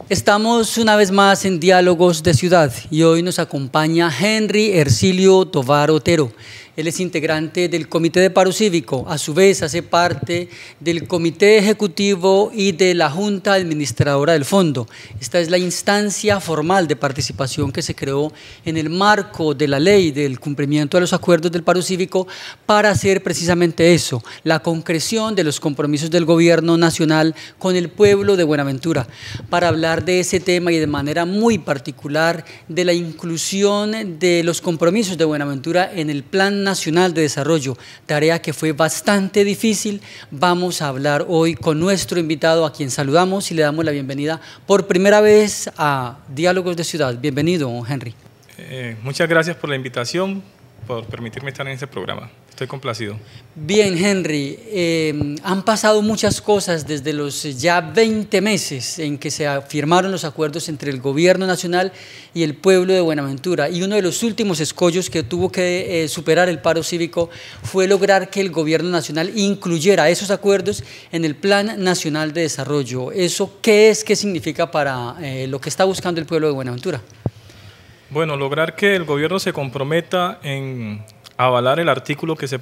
Estamos una vez más en Diálogos de Ciudad y hoy nos acompaña Henry Ercilio Tovar Otero. Él es integrante del Comité de Paro Cívico, a su vez hace parte del Comité Ejecutivo y de la Junta Administradora del Fondo. Esta es la instancia formal de participación que se creó en el marco de la ley del cumplimiento de los acuerdos del paro cívico para hacer precisamente eso, la concreción de los compromisos del gobierno nacional con el pueblo de Buenaventura, para hablar de ese tema y de manera muy particular de la inclusión de los compromisos de Buenaventura en el Plan Nacional de Desarrollo, tarea que fue bastante difícil. Vamos a hablar hoy con nuestro invitado, a quien saludamos y le damos la bienvenida por primera vez a Diálogos de Ciudad. Bienvenido, Henry. Muchas gracias por la invitación, por permitirme estar en este programa. Estoy complacido. Bien, Henry, han pasado muchas cosas desde los ya 20 meses en que se firmaron los acuerdos entre el gobierno nacional y el pueblo de Buenaventura, y uno de los últimos escollos que tuvo que superar el paro cívico fue lograr que el gobierno nacional incluyera esos acuerdos en el Plan Nacional de Desarrollo. ¿Eso qué es, qué significa para lo que está buscando el pueblo de Buenaventura? Bueno, lograr que el gobierno se comprometa en avalar el artículo que se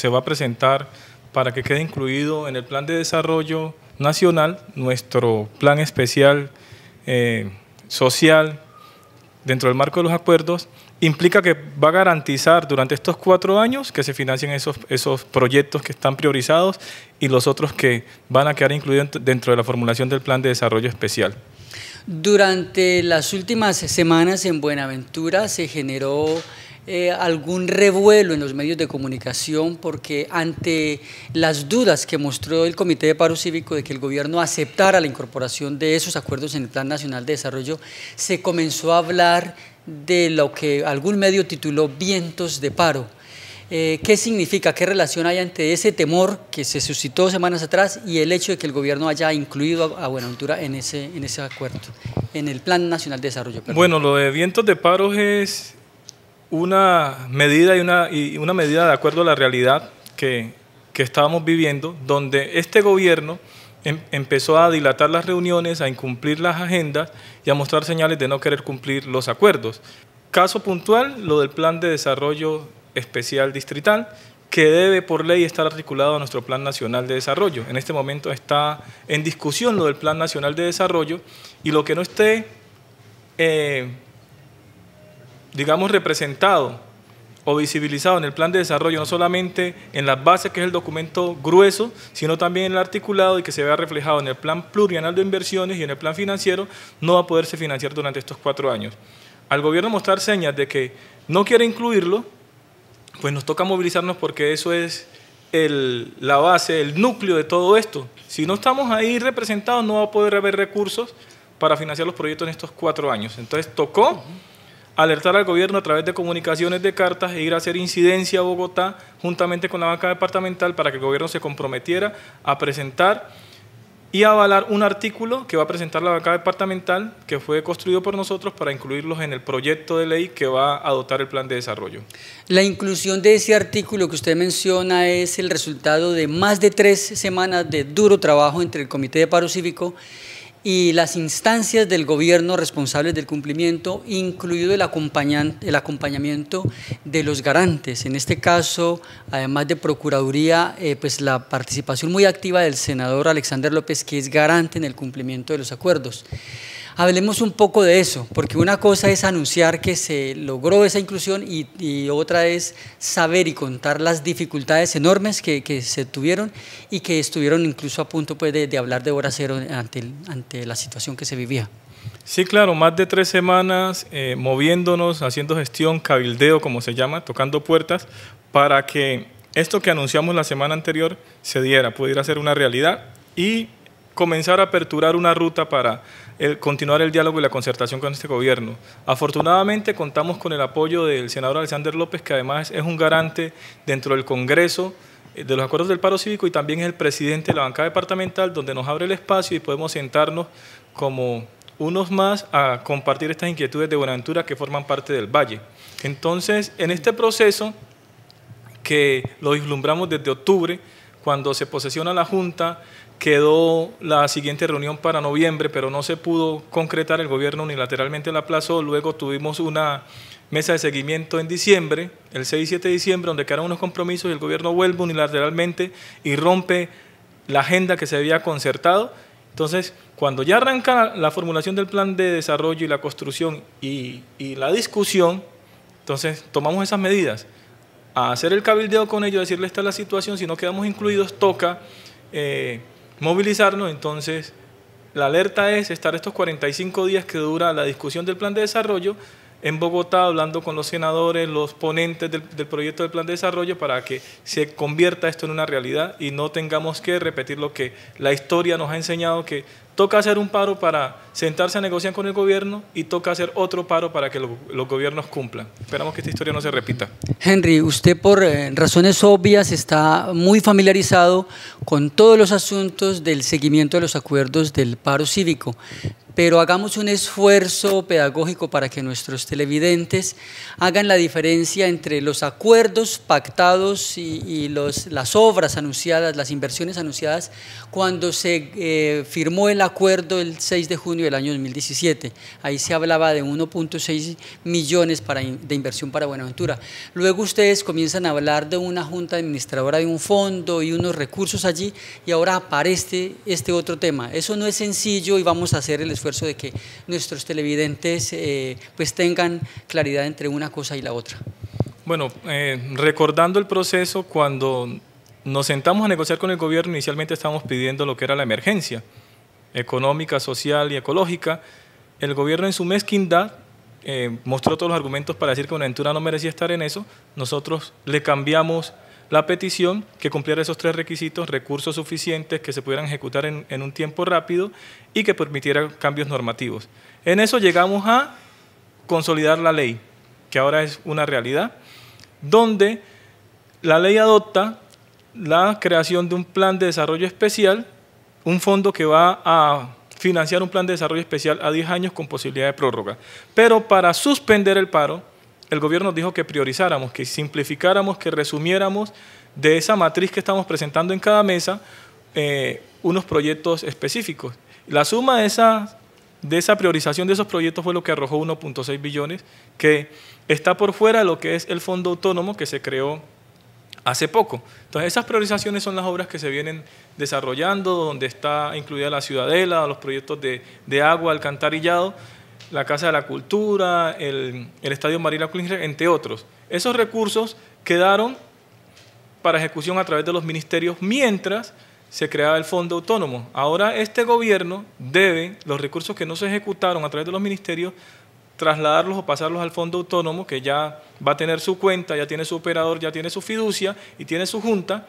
va a presentar para que quede incluido en el Plan de Desarrollo Nacional, nuestro plan especial social dentro del marco de los acuerdos, implica que va a garantizar durante estos 4 años que se financien esos proyectos que están priorizados y los otros que van a quedar incluidos dentro de la formulación del Plan de Desarrollo Especial. Durante las últimas semanas en Buenaventura se generó algún revuelo en los medios de comunicación porque ante las dudas que mostró el Comité de Paro Cívico de que el gobierno aceptara la incorporación de esos acuerdos en el Plan Nacional de Desarrollo, se comenzó a hablar de lo que algún medio tituló vientos de paro. ¿Qué significa? ¿Qué relación hay entre ese temor que se suscitó semanas atrás y el hecho de que el gobierno haya incluido a Buenaventura en ese acuerdo, en el Plan Nacional de Desarrollo? Perdón. Bueno, lo de vientos de paro es una medida y una medida de acuerdo a la realidad que estábamos viviendo, donde este gobierno empezó a dilatar las reuniones, a incumplir las agendas y a mostrar señales de no querer cumplir los acuerdos. Caso puntual, lo del Plan de Desarrollo Especial Distrital, que debe por ley estar articulado a nuestro Plan Nacional de Desarrollo. En este momento está en discusión lo del Plan Nacional de Desarrollo y lo que no esté digamos, representado o visibilizado en el plan de desarrollo, no solamente en las bases, que es el documento grueso, sino también en el articulado y que se vea reflejado en el plan plurianual de inversiones y en el plan financiero, no va a poderse financiar durante estos 4 años. Al gobierno mostrar señas de que no quiere incluirlo, pues nos toca movilizarnos porque eso es la base, el núcleo de todo esto. Si no estamos ahí representados, no va a poder haber recursos para financiar los proyectos en estos 4 años. Entonces tocó alertar al gobierno a través de comunicaciones, de cartas, e ir a hacer incidencia a Bogotá juntamente con la banca departamental para que el gobierno se comprometiera a presentar y avalar un artículo que va a presentar la banca departamental, que fue construido por nosotros para incluirlos en el proyecto de ley que va a adoptar el plan de desarrollo. La inclusión de ese artículo que usted menciona es el resultado de más de 3 semanas de duro trabajo entre el Comité de Paro Cívico y las instancias del gobierno responsables del cumplimiento, incluido el acompañamiento de los garantes. En este caso, además de Procuraduría, pues la participación muy activa del senador Alexander López, que es garante en el cumplimiento de los acuerdos. Hablemos un poco de eso, porque una cosa es anunciar que se logró esa inclusión y otra es saber y contar las dificultades enormes que se tuvieron y que estuvieron incluso a punto pues, de hablar de hora cero ante la situación que se vivía. Sí, claro, más de 3 semanas moviéndonos, haciendo gestión, cabildeo, como se llama, tocando puertas, para que esto que anunciamos la semana anterior se diera, pudiera ser una realidad y comenzar a aperturar una ruta para continuar el diálogo y la concertación con este gobierno. Afortunadamente contamos con el apoyo del senador Alexander López, que además es un garante dentro del Congreso de los acuerdos del paro cívico y también es el presidente de la bancada departamental, donde nos abre el espacio y podemos sentarnos como unos más a compartir estas inquietudes de Buenaventura que forman parte del Valle. Entonces, en este proceso que lo vislumbramos desde octubre, cuando se posesiona la Junta, quedó la siguiente reunión para noviembre, pero no se pudo concretar, el gobierno unilateralmente la aplazó, luego tuvimos una mesa de seguimiento en diciembre, el 6 y 7 de diciembre, donde quedaron unos compromisos y el gobierno vuelve unilateralmente y rompe la agenda que se había concertado. Entonces, cuando ya arranca la formulación del plan de desarrollo y la construcción y la discusión, entonces tomamos esas medidas, a hacer el cabildeo con ellos, decirle esta es la situación, si no quedamos incluidos toca movilizarnos. Entonces la alerta es estar estos 45 días que dura la discusión del plan de desarrollo en Bogotá, hablando con los senadores, los ponentes del proyecto del plan de desarrollo para que se convierta esto en una realidad y no tengamos que repetir lo que la historia nos ha enseñado, que toca hacer un paro para sentarse a negociar con el gobierno y toca hacer otro paro para que los gobiernos cumplan. Esperamos que esta historia no se repita. Henry, usted por razones obvias está muy familiarizado con todos los asuntos del seguimiento de los acuerdos del paro cívico, pero hagamos un esfuerzo pedagógico para que nuestros televidentes hagan la diferencia entre los acuerdos pactados y las obras anunciadas, las inversiones anunciadas cuando se firmó el acuerdo el 6 de junio del año 2017. Ahí se hablaba de 1.6 millones de inversión para Buenaventura. Luego ustedes comienzan a hablar de una junta administradora de un fondo y unos recursos allí y ahora aparece este otro tema. Eso no es sencillo y vamos a hacer el esfuerzo de que nuestros televidentes pues tengan claridad entre una cosa y la otra. Bueno, recordando el proceso, cuando nos sentamos a negociar con el gobierno, inicialmente estábamos pidiendo lo que era la emergencia económica, social y ecológica. El gobierno en su mezquindad mostró todos los argumentos para decir que Buenaventura no merecía estar en eso. Nosotros le cambiamos la petición que cumpliera esos tres requisitos: recursos suficientes que se pudieran ejecutar en un tiempo rápido y que permitiera cambios normativos. En eso llegamos a consolidar la ley, que ahora es una realidad, donde la ley adopta la creación de un plan de desarrollo especial, un fondo que va a financiar un plan de desarrollo especial a 10 años con posibilidad de prórroga. Pero para suspender el paro, el gobierno dijo que priorizáramos, que simplificáramos, que resumiéramos de esa matriz que estamos presentando en cada mesa unos proyectos específicos. La suma de esa priorización de esos proyectos fue lo que arrojó 1.6 billones, que está por fuera de lo que es el fondo autónomo que se creó hace poco. Entonces esas priorizaciones son las obras que se vienen desarrollando, donde está incluida la Ciudadela, los proyectos de agua, alcantarillado, la Casa de la Cultura, el Estadio Marina Klinger, entre otros. Esos recursos quedaron para ejecución a través de los ministerios mientras se creaba el fondo autónomo. Ahora este gobierno debe los recursos que no se ejecutaron a través de los ministerios trasladarlos o pasarlos al fondo autónomo, que ya va a tener su cuenta, ya tiene su operador, ya tiene su fiducia y tiene su junta,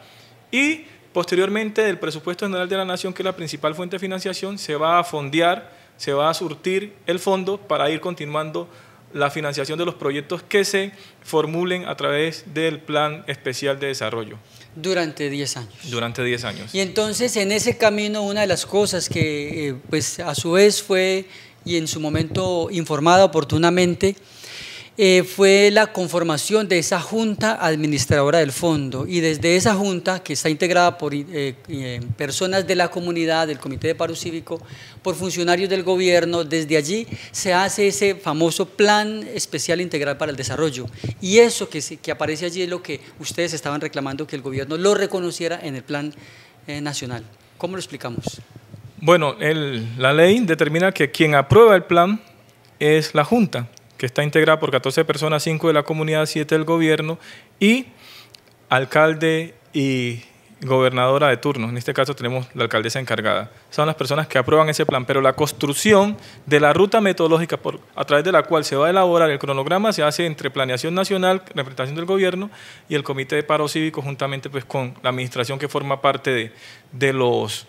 y posteriormente del presupuesto general de la Nación, que es la principal fuente de financiación, se va a fondear, se va a surtir el fondo para ir continuando la financiación de los proyectos que se formulen a través del Plan Especial de Desarrollo. Durante 10 años. Durante 10 años. Y entonces en ese camino una de las cosas que pues a su vez fue y en su momento informada oportunamente fue la conformación de esa junta administradora del fondo, y desde esa junta, que está integrada por personas de la comunidad, del Comité de Paro Cívico, por funcionarios del gobierno, desde allí se hace ese famoso Plan Especial Integral para el Desarrollo, y eso que aparece allí es lo que ustedes estaban reclamando, que el gobierno lo reconociera en el plan nacional. ¿Cómo lo explicamos? Bueno, la ley determina que quien aprueba el plan es la Junta, que está integrada por 14 personas, 5 de la comunidad, 7 del gobierno, y alcalde y gobernadora de turno, en este caso tenemos la alcaldesa encargada. Son las personas que aprueban ese plan, pero la construcción de la ruta metodológica a través de la cual se va a elaborar el cronograma se hace entre Planeación Nacional, representación del gobierno, y el Comité de Paro Cívico, juntamente pues, con la administración que forma parte de los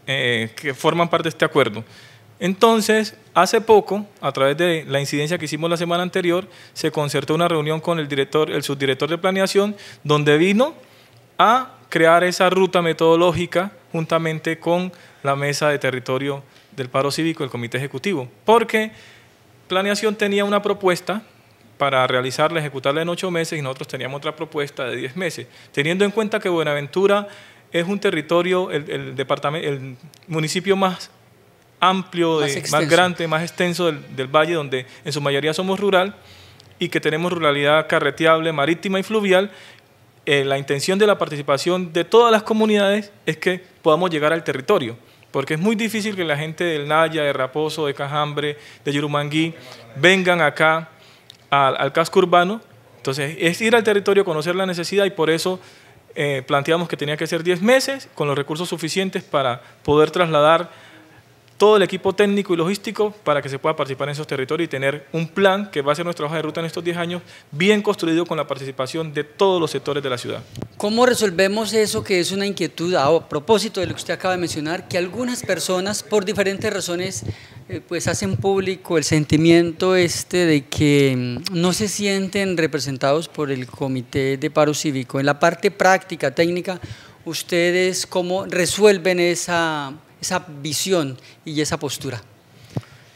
que forman parte de este acuerdo. Entonces, hace poco, a través de la incidencia que hicimos la semana anterior, se concertó una reunión con el subdirector de planeación, donde vino a crear esa ruta metodológica juntamente con la mesa de territorio del paro cívico, el comité ejecutivo, porque planeación tenía una propuesta para realizarla, ejecutarla en 8 meses y nosotros teníamos otra propuesta de 10 meses, teniendo en cuenta que Buenaventura es un territorio, el municipio más amplio, más grande, más extenso del valle, donde en su mayoría somos rural y que tenemos ruralidad carreteable, marítima y fluvial. La intención de la participación de todas las comunidades es que podamos llegar al territorio, porque es muy difícil que la gente del Naya, de Raposo, de Cajambre, de Yurumangui, vengan acá al casco urbano. Entonces, es ir al territorio, conocer la necesidad y por eso planteamos que tenía que ser 10 meses con los recursos suficientes para poder trasladar todo el equipo técnico y logístico para que se pueda participar en esos territorios y tener un plan que va a ser nuestra hoja de ruta en estos 10 años, bien construido con la participación de todos los sectores de la ciudad. ¿Cómo resolvemos eso que es una inquietud a propósito de lo que usted acaba de mencionar, que algunas personas por diferentes razones pues hacen público el sentimiento de que no se sienten representados por el Comité de Paro Cívico? En la parte práctica, técnica, ¿ustedes cómo resuelven esa visión y esa postura?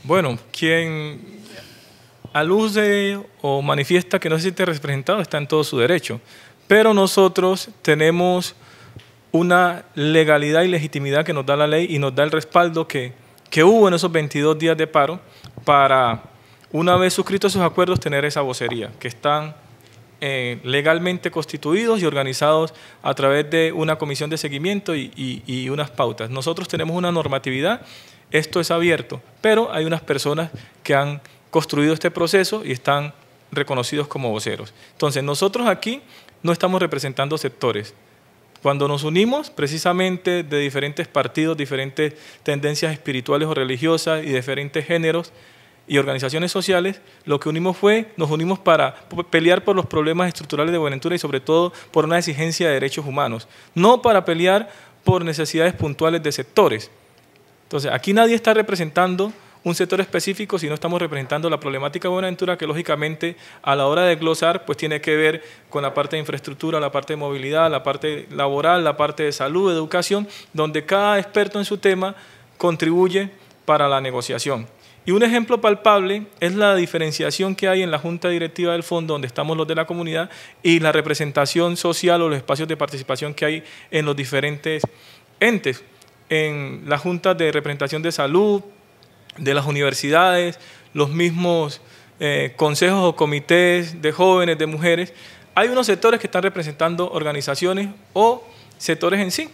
Bueno, quien alude o manifiesta que no se siente representado está en todo su derecho, pero nosotros tenemos una legalidad y legitimidad que nos da la ley y nos da el respaldo que hubo en esos 22 días de paro para, una vez suscritos esos acuerdos, tener esa vocería, que están legalmente constituidos y organizados a través de una comisión de seguimiento y unas pautas. Nosotros tenemos una normatividad, esto es abierto, pero hay unas personas que han construido este proceso y están reconocidos como voceros. Entonces, nosotros aquí no estamos representando sectores. Cuando nos unimos precisamente de diferentes partidos, diferentes tendencias espirituales o religiosas y diferentes géneros, y organizaciones sociales, lo que nos unimos para pelear por los problemas estructurales de Buenaventura y sobre todo por una exigencia de derechos humanos, no para pelear por necesidades puntuales de sectores. Entonces, aquí nadie está representando un sector específico, sino estamos representando la problemática de Buenaventura, que lógicamente a la hora de glosar, pues tiene que ver con la parte de infraestructura, la parte de movilidad, la parte laboral, la parte de salud, educación, donde cada experto en su tema contribuye para la negociación. Y un ejemplo palpable es la diferenciación que hay en la Junta Directiva del Fondo, donde estamos los de la comunidad, y la representación social o los espacios de participación que hay en los diferentes entes, en la Junta de Representación de Salud, de las universidades, los mismos consejos o comités de jóvenes, de mujeres. Hay unos sectores que están representando organizaciones o sectores en sí.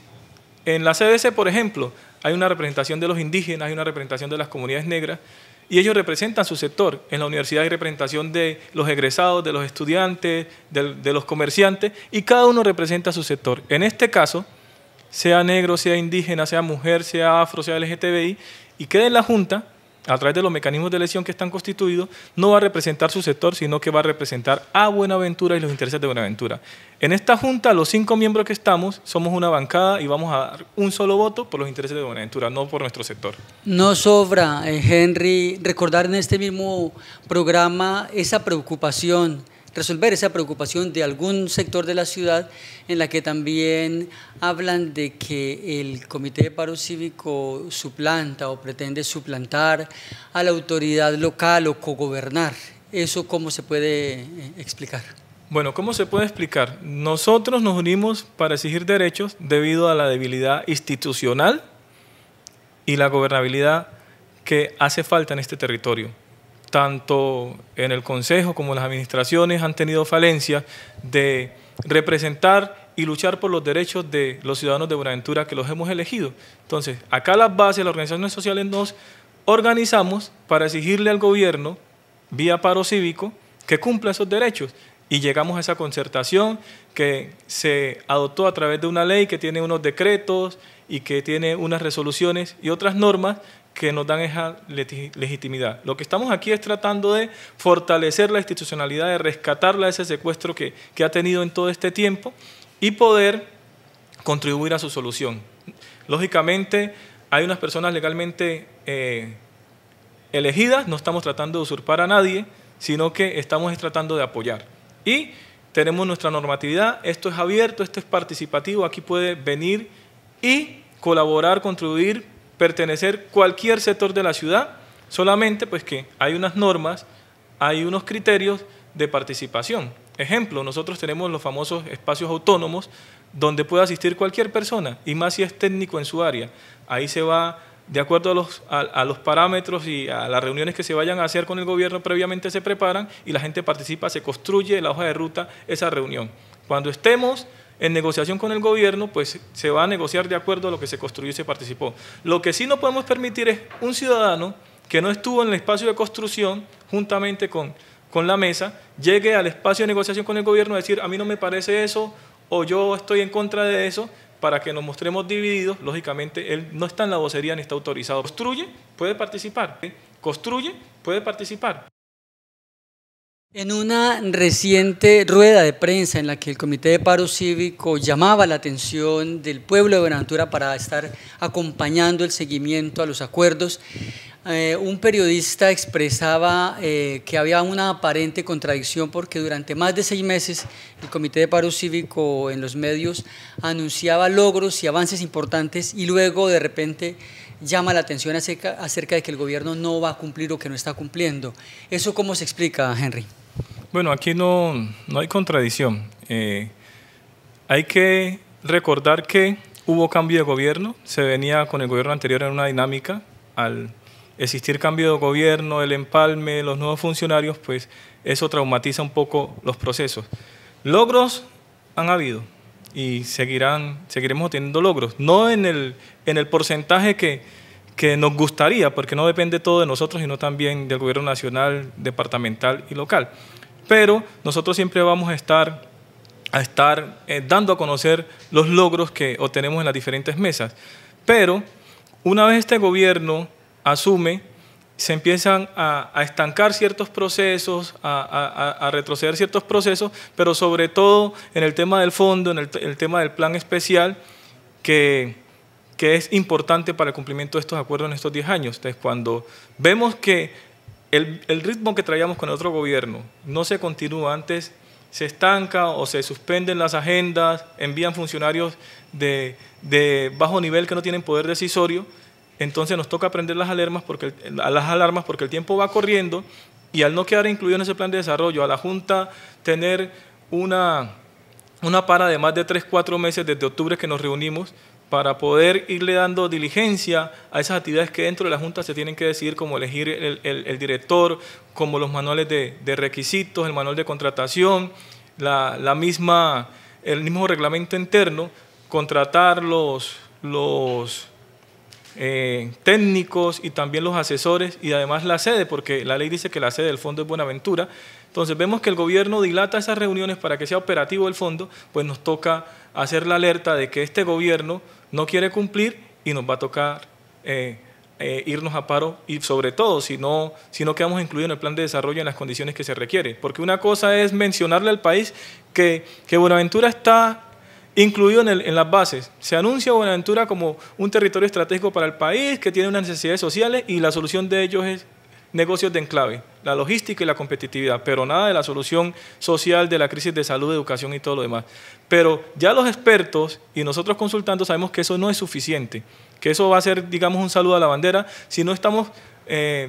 En la CBC, por ejemplo, hay una representación de los indígenas, hay una representación de las comunidades negras, y ellos representan su sector. En la universidad hay representación de los egresados, de los estudiantes, de los comerciantes, y cada uno representa su sector. En este caso, sea negro, sea indígena, sea mujer, sea afro, sea LGTBI, y queda en la Junta, a través de los mecanismos de elección que están constituidos, no va a representar su sector, sino que va a representar a Buenaventura y los intereses de Buenaventura. En esta Junta, los 5 miembros que estamos, somos una bancada y vamos a dar un solo voto por los intereses de Buenaventura, no por nuestro sector. No sobra, Henry, recordar en este mismo programa esa preocupación, resolver esa preocupación de algún sector de la ciudad en la que también hablan de que el Comité de Paro Cívico suplanta o pretende suplantar a la autoridad local o cogobernar. ¿Eso cómo se puede explicar? Bueno, ¿cómo se puede explicar? Nosotros nos unimos para exigir derechos debido a la debilidad institucional y la gobernabilidad que hace falta en este territorio. Tanto en el Consejo como en las administraciones han tenido falencias de representar y luchar por los derechos de los ciudadanos de Buenaventura que los hemos elegido. Entonces, acá las bases, las organizaciones sociales nos organizamos para exigirle al gobierno, vía paro cívico, que cumpla esos derechos. y llegamos a esa concertación que se adoptó a través de una ley que tiene unos decretos y que tiene unas resoluciones y otras normas que nos dan esa legitimidad. Lo que estamos aquí es tratando de fortalecer la institucionalidad, de rescatarla de ese secuestro que ha tenido en todo este tiempo y poder contribuir a su solución. Lógicamente, hay unas personas legalmente elegidas, no estamos tratando de usurpar a nadie, sino que estamos tratando de apoyar. Y tenemos nuestra normatividad, esto es abierto, esto es participativo, aquí puede venir y colaborar, contribuir, pertenecer cualquier sector de la ciudad, solamente pues que hay unas normas, hay unos criterios de participación. Ejemplo, nosotros tenemos los famosos espacios autónomos donde puede asistir cualquier persona, y más si es técnico en su área. Ahí se va, de acuerdo a los parámetros y a las reuniones que se vayan a hacer con el gobierno, previamente se preparan y la gente participa, se construye la hoja de ruta, esa reunión. Cuando estemos en negociación con el gobierno, pues se va a negociar de acuerdo a lo que se construyó y se participó. Lo que sí no podemos permitir es un ciudadano que no estuvo en el espacio de construcción, juntamente con la mesa, llegue al espacio de negociación con el gobierno a decir, a mí no me parece eso, o yo estoy en contra de eso, para que nos mostremos divididos. Lógicamente, él no está en la vocería ni está autorizado. Construye, puede participar. Construye, puede participar. En una reciente rueda de prensa en la que el Comité de Paro Cívico llamaba la atención del pueblo de Buenaventura para estar acompañando el seguimiento a los acuerdos, un periodista expresaba que había una aparente contradicción porque durante más de 6 meses el Comité de Paro Cívico en los medios anunciaba logros y avances importantes y luego de repente llama la atención acerca de que el gobierno no va a cumplir o que no está cumpliendo. ¿Eso cómo se explica, Henry? Bueno, aquí no hay contradicción. Hay que recordar que hubo cambio de gobierno, se venía con el gobierno anterior en una dinámica. Al existir cambio de gobierno, el empalme, los nuevos funcionarios, pues eso traumatiza un poco los procesos. Logros han habido y seguiremos teniendo logros, no en el porcentaje que nos gustaría, porque no depende todo de nosotros, sino también del gobierno nacional, departamental y local. Pero nosotros siempre vamos a estar dando a conocer los logros que obtenemos en las diferentes mesas. Pero una vez este gobierno asume, se empiezan a estancar ciertos procesos, a retroceder ciertos procesos, pero sobre todo en el tema del fondo, en el tema del plan especial, que es importante para el cumplimiento de estos acuerdos en estos 10 años. Entonces, cuando vemos que el ritmo que traíamos con el otro gobierno no se continúa, antes se estanca o se suspenden las agendas, envían funcionarios de bajo nivel que no tienen poder decisorio, entonces nos toca prender las alarmas porque el tiempo va corriendo y al no quedar incluido en ese plan de desarrollo, a la Junta tener una para de más de 3-4 meses desde octubre que nos reunimos, para poder irle dando diligencia a esas actividades que dentro de la Junta se tienen que decidir, como elegir el director, como los manuales de requisitos, el manual de contratación, el mismo reglamento interno, contratar los técnicos y también los asesores y además la sede, porque la ley dice que la sede del fondo es Buenaventura. Entonces vemos que el gobierno dilata esas reuniones para que sea operativo el fondo, pues nos toca hacer la alerta de que este gobierno no quiere cumplir y nos va a tocar irnos a paro y sobre todo si no quedamos incluidos en el plan de desarrollo en las condiciones que se requiere. Porque una cosa es mencionarle al país que Buenaventura está incluido en las bases. Se anuncia Buenaventura como un territorio estratégico para el país que tiene unas necesidades sociales y la solución de ellos es negocios de enclave, la logística y la competitividad, pero nada de la solución social de la crisis de salud, educación y todo lo demás. Pero ya los expertos y nosotros consultando sabemos que eso no es suficiente, que eso va a ser, digamos, un saludo a la bandera si no estamos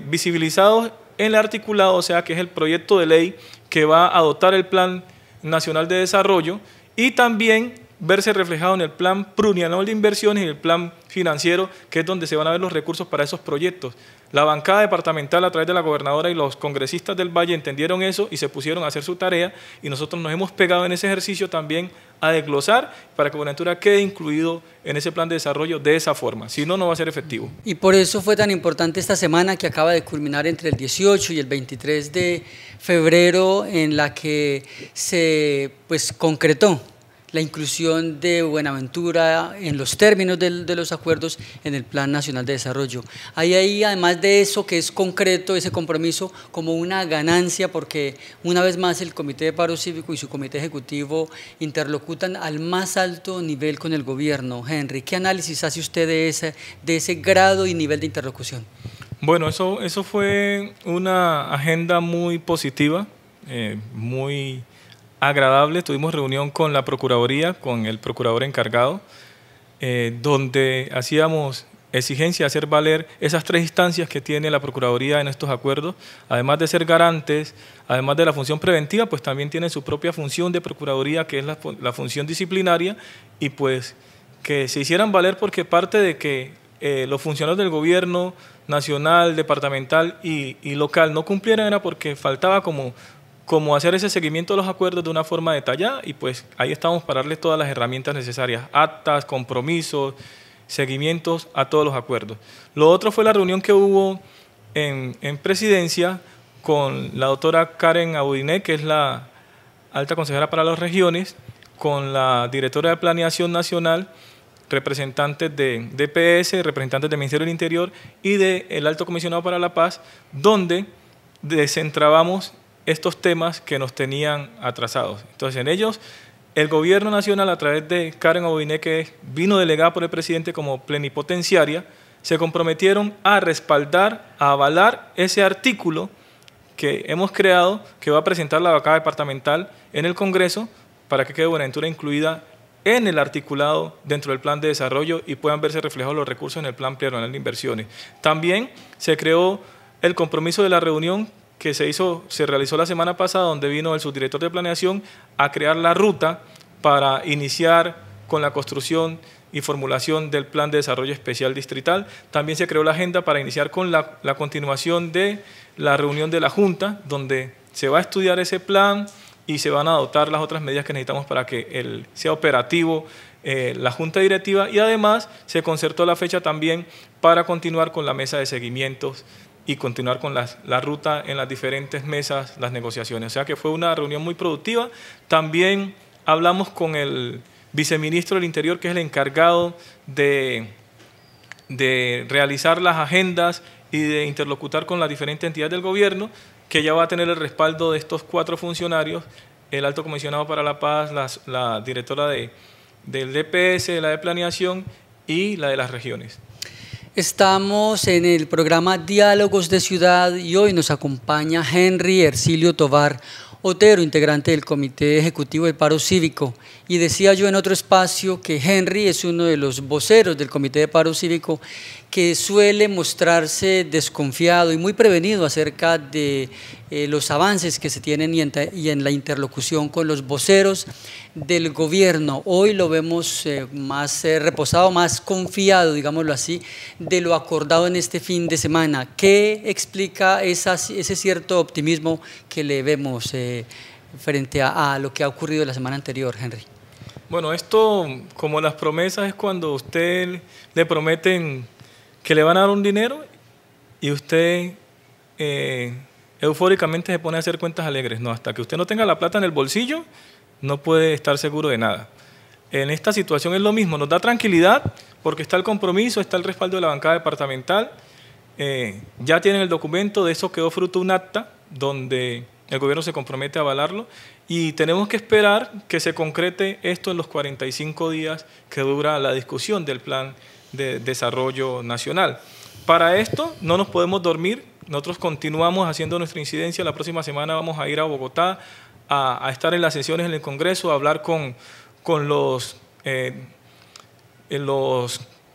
visibilizados en el articulado, o sea, que es el proyecto de ley que va a adoptar el Plan Nacional de Desarrollo y también verse reflejado en el plan plurianual de inversiones y el plan financiero, que es donde se van a ver los recursos para esos proyectos. La bancada departamental a través de la gobernadora y los congresistas del Valle entendieron eso y se pusieron a hacer su tarea, y nosotros nos hemos pegado en ese ejercicio también a desglosar para que Buenaventura quede incluido en ese plan de desarrollo de esa forma, si no, no va a ser efectivo. Y por eso fue tan importante esta semana que acaba de culminar entre el 18 y el 23 de febrero, en la que se concretó la inclusión de Buenaventura en los términos de los acuerdos en el Plan Nacional de Desarrollo. Hay ahí, además de eso, que es concreto, ese compromiso como una ganancia, porque una vez más el Comité de Paro Cívico y su Comité Ejecutivo interlocutan al más alto nivel con el gobierno. Henry, ¿qué análisis hace usted de ese grado y nivel de interlocución? Bueno, eso fue una agenda muy positiva, muy agradable. Tuvimos reunión con la Procuraduría, con el procurador encargado, donde hacíamos exigencia de hacer valer esas 3 instancias que tiene la Procuraduría en estos acuerdos. Además de ser garantes, además de la función preventiva, pues también tiene su propia función de Procuraduría, que es la función disciplinaria, y pues que se hicieran valer, porque parte de que los funcionarios del gobierno nacional, departamental y local no cumplieran era porque faltaba como hacer ese seguimiento de los acuerdos de una forma detallada, y pues ahí estamos para darles todas las herramientas necesarias, actas, compromisos, seguimientos a todos los acuerdos. Lo otro fue la reunión que hubo en presidencia con la doctora Karen Audiné, que es la alta consejera para las regiones, con la directora de Planeación Nacional, representantes de DPS, representantes del Ministerio del Interior y del Alto Comisionado para la Paz, donde descentrabamos estos temas que nos tenían atrasados. Entonces, en ellos, el Gobierno Nacional, a través de Karen Audiné, que vino delegada por el presidente como plenipotenciaria, se comprometieron a respaldar, a avalar ese artículo que hemos creado, que va a presentar la bancada departamental en el Congreso, para que quede Buenaventura incluida en el articulado dentro del plan de desarrollo y puedan verse reflejados los recursos en el plan plurianual de inversiones. También se creó el compromiso de la reunión que se realizó la semana pasada, donde vino el subdirector de planeación a crear la ruta para iniciar con la construcción y formulación del plan de desarrollo especial distrital. También se creó la agenda para iniciar con la continuación de la reunión de la Junta, donde se va a estudiar ese plan y se van a adoptar las otras medidas que necesitamos para que sea operativo la Junta Directiva, y además se concertó la fecha también para continuar con la mesa de seguimientos y continuar con la ruta en las diferentes mesas, las negociaciones. O sea que fue una reunión muy productiva. También hablamos con el viceministro del Interior, que es el encargado de realizar las agendas y de interlocutar con las diferentes entidades del gobierno, que ya va a tener el respaldo de estos 4 funcionarios, el Alto Comisionado para la Paz, la directora del DPS, la de Planeación y la de las regiones. Estamos en el programa Diálogos de Ciudad y hoy nos acompaña Henry Ercilio Tovar Otero, integrante del Comité Ejecutivo del Paro Cívico. Y decía yo en otro espacio que Henry es uno de los voceros del Comité de Paro Cívico que suele mostrarse desconfiado y muy prevenido acerca de los avances que se tienen y en la interlocución con los voceros del gobierno. Hoy lo vemos más reposado, más confiado, digámoslo así, de lo acordado en este fin de semana. ¿Qué explica ese cierto optimismo que le vemos frente a lo que ha ocurrido la semana anterior, Henry? Bueno, esto, como las promesas, es cuando a usted le prometen que le van a dar un dinero y usted eufóricamente se pone a hacer cuentas alegres. No, hasta que usted no tenga la plata en el bolsillo, no puede estar seguro de nada. En esta situación es lo mismo, nos da tranquilidad porque está el compromiso, está el respaldo de la bancada departamental, ya tienen el documento, de eso quedó fruto un acta donde el gobierno se compromete a avalarlo, y tenemos que esperar que se concrete esto en los 45 días que dura la discusión del plan de desarrollo nacional. Para esto no nos podemos dormir, nosotros continuamos haciendo nuestra incidencia. La próxima semana vamos a ir a Bogotá a estar en las sesiones en el Congreso, a hablar con los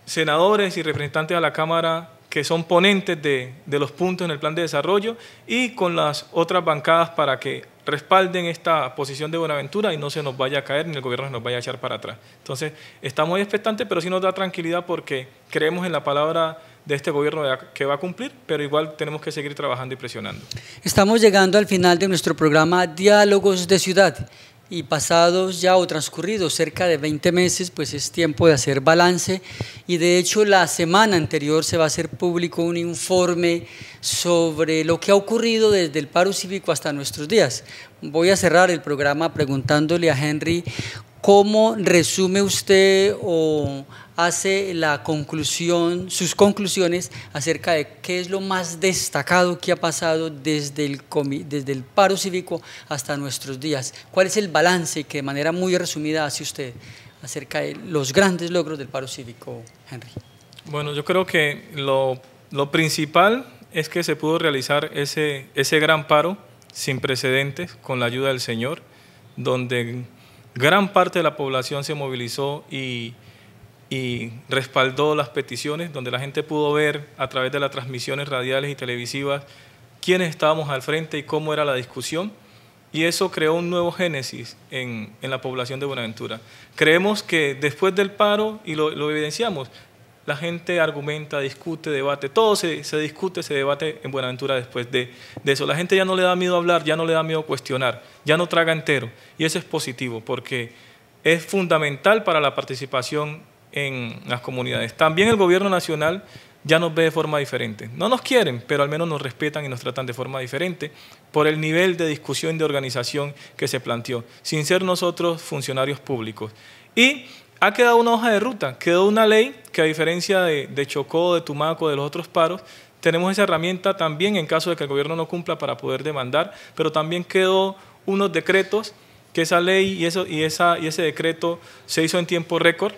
senadores y representantes de la Cámara que son ponentes de los puntos en el plan de desarrollo, y con las otras bancadas para que respalden esta posición de Buenaventura y no se nos vaya a caer ni el gobierno se nos vaya a echar para atrás. Entonces, estamos muy expectantes, pero sí nos da tranquilidad porque creemos en la palabra de este gobierno que va a cumplir, pero igual tenemos que seguir trabajando y presionando. Estamos llegando al final de nuestro programa Diálogos de Ciudad y pasados ya o transcurridos cerca de 20 meses, pues es tiempo de hacer balance y de hecho la semana anterior se va a hacer público un informe sobre lo que ha ocurrido desde el paro cívico hasta nuestros días. Voy a cerrar el programa preguntándole a Henry cómo resume usted o hace la conclusión, sus conclusiones acerca de qué es lo más destacado que ha pasado desde el paro cívico hasta nuestros días. ¿Cuál es el balance que de manera muy resumida hace usted acerca de los grandes logros del paro cívico, Henry? Bueno, yo creo que lo principal es que se pudo realizar ese gran paro sin precedentes con la ayuda del Señor, donde gran parte de la población se movilizó y respaldó las peticiones, donde la gente pudo ver a través de las transmisiones radiales y televisivas quiénes estábamos al frente y cómo era la discusión, y eso creó un nuevo génesis en la población de Buenaventura. Creemos que después del paro, y lo evidenciamos, la gente argumenta, discute, debate, todo se discute, se debate en Buenaventura después de eso. La gente ya no le da miedo hablar, ya no le da miedo cuestionar, ya no traga entero, y eso es positivo porque es fundamental para la participación en las comunidades. También el gobierno nacional ya nos ve de forma diferente. No nos quieren, pero al menos nos respetan y nos tratan de forma diferente por el nivel de discusión y de organización que se planteó, sin ser nosotros funcionarios públicos. Y ha quedado una hoja de ruta, quedó una ley que a diferencia de Chocó, de Tumaco, de los otros paros, tenemos esa herramienta también en caso de que el gobierno no cumpla para poder demandar, pero también quedó unos decretos que esa ley y ese decreto se hizo en tiempo récord,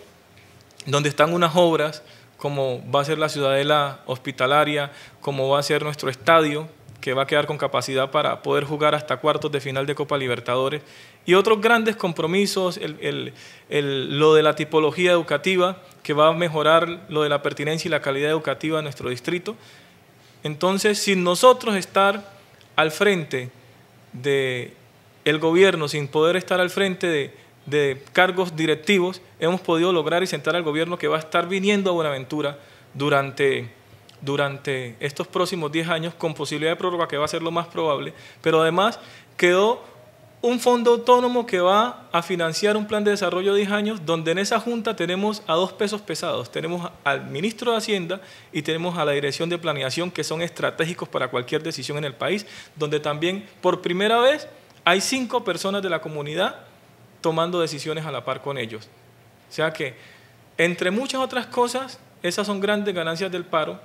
donde están unas obras como va a ser la ciudadela hospitalaria, como va a ser nuestro estadio, que va a quedar con capacidad para poder jugar hasta cuartos de final de Copa Libertadores, y otros grandes compromisos, lo de la tipología educativa, que va a mejorar lo de la pertinencia y la calidad educativa de nuestro distrito. Entonces, sin nosotros estar al frente del gobierno, sin poder estar al frente de cargos directivos, hemos podido lograr y sentar al gobierno que va a estar viniendo a Buenaventura durante estos próximos 10 años, con posibilidad de prórroga que va a ser lo más probable, pero además quedó un fondo autónomo que va a financiar un plan de desarrollo de 10 años, donde en esa junta tenemos a dos pesos pesados, tenemos al ministro de Hacienda y tenemos a la Dirección de Planeación, que son estratégicos para cualquier decisión en el país, donde también por primera vez hay 5 personas de la comunidad tomando decisiones a la par con ellos. O sea que, entre muchas otras cosas, esas son grandes ganancias del paro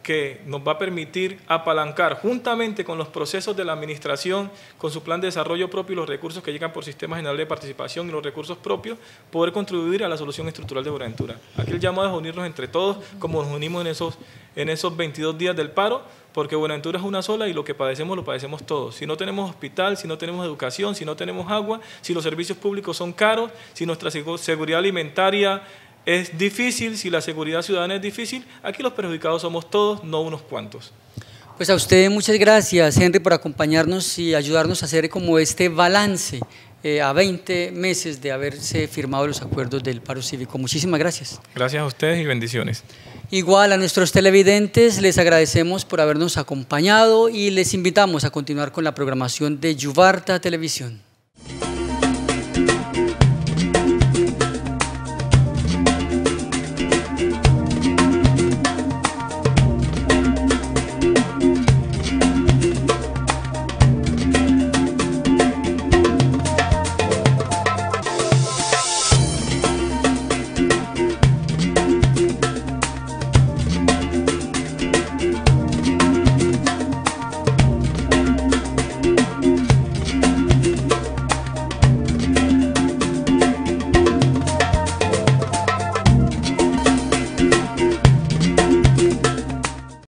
que nos va a permitir apalancar, juntamente con los procesos de la administración, con su plan de desarrollo propio y los recursos que llegan por Sistema General de Participación y los recursos propios, poder contribuir a la solución estructural de Buenaventura. Aquí el llamado es unirnos entre todos, como nos unimos en esos 22 días del paro, porque Buenaventura es una sola y lo que padecemos lo padecemos todos. Si no tenemos hospital, si no tenemos educación, si no tenemos agua, si los servicios públicos son caros, si nuestra seguridad alimentaria es difícil, si la seguridad ciudadana es difícil, aquí los perjudicados somos todos, no unos cuantos. Pues a usted muchas gracias, Henry, por acompañarnos y ayudarnos a hacer como este balance a 20 meses de haberse firmado los acuerdos del paro cívico. Muchísimas gracias. Gracias a ustedes y bendiciones. Igual a nuestros televidentes les agradecemos por habernos acompañado y les invitamos a continuar con la programación de Yuvarta Televisión.